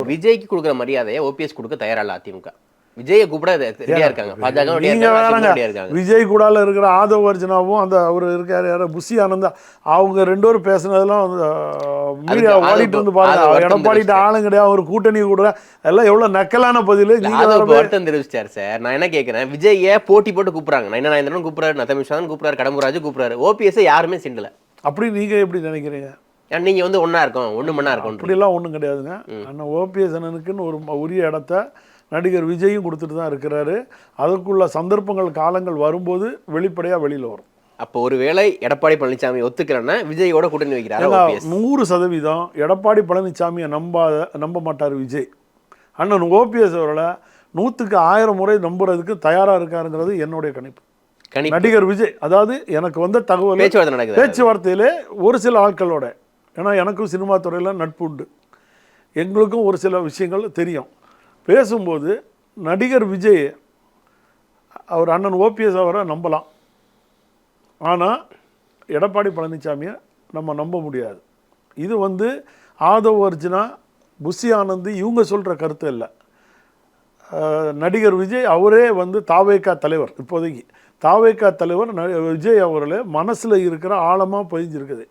விஜய்க்கு கொடுக்குற மரியாதையை ஓபிஎஸ் கொடுக்க தயாரா இல்ல அதிமுக. விஜயை கூப்பிட ரெடியா இருக்காங்க, பாஜக இருக்காங்க. விஜய் கூடால இருக்கிற ஆதவ் அர்ஜுனாவும் அந்த அவர் இருக்காரு யார புஷி ஆனந்தா, அவங்க 2 பேரும் பேசுனதெல்லாம் மீடியா ஓடிட்டு இருந்து பாருங்க. எடப்பாடிட்ட ஆளும் கிடையாது, ஒரு கூட்டணி கூட எல்லாம் எவ்வளவு நக்கலான பதில். வருத்தம் தெரிவிச்சார் சார். நான் என்ன கேட்கிறேன், விஜய போட்டி போட்டு கூப்பிடுறாங்க. நயனானந்தரன் கூப்பிடுறாரு, நத்தமிஷான் கூப்பிடுறாரு, கடம்பூராஜ் கூப்பிடுறாரு, ஓபிஎஸ் யாருமே சிண்டல. அப்படி நீங்க எப்படி நினைக்கிறீங்க? நீங்க வந்து ஒன்னா இருக்கும், ஒண்ணு மண்ணா இருக்கும். அப்படிலாம் ஒன்றும் கிடையாதுங்க. அண்ணன் ஓபிஎஸ் அண்ணனுக்குன்னு ஒரு உரிய இடத்த நடிகர் விஜயும் கொடுத்துட்டு தான் இருக்கிறாரு. அதற்குள்ள சந்தர்ப்பங்கள் காலங்கள் வரும்போது வெளிப்படையாக வெளியில் வரும். அப்போ ஒருவேளை எடப்பாடி பழனிசாமி ஒத்துக்கிறேன்னா விஜயோட கூட்டணி வைக்கிறாரு. 100% எடப்பாடி பழனிசாமியை நம்ப மாட்டார் விஜய். அண்ணன் ஓபிஎஸ் அவர்களை 100க்கு 1000 முறை நம்புறதுக்கு தயாராக இருக்காருங்கிறது என்னுடைய கணிப்பு. நடிகர் விஜய், அதாவது எனக்கு வந்த தகவல் பேச்சுவார்த்தையிலே ஒரு சில ஆட்களோட, ஏன்னா எனக்கும் சினிமா துறையில் நட்பு உண்டு, எங்களுக்கும் ஒரு சில விஷயங்கள் தெரியும். பேசும்போது நடிகர் விஜய் அவர் அண்ணன் ஓபிஎஸ் அவரை நம்பலாம், ஆனால் எடப்பாடி பழனிசாமியை நம்ம நம்ப முடியாது. இது வந்து ஆதவ் அர்ஜுனா, புஷி ஆனந்த் இவங்க சொல்கிற கருத்து இல்லை. நடிகர் விஜய் அவரே வந்து தாவேகா தலைவர், இப்போதைக்கு தாவேகா தலைவர் விஜய் அவர்களே மனசில் இருக்கிற ஆழமாக பதிஞ்சிருக்குது.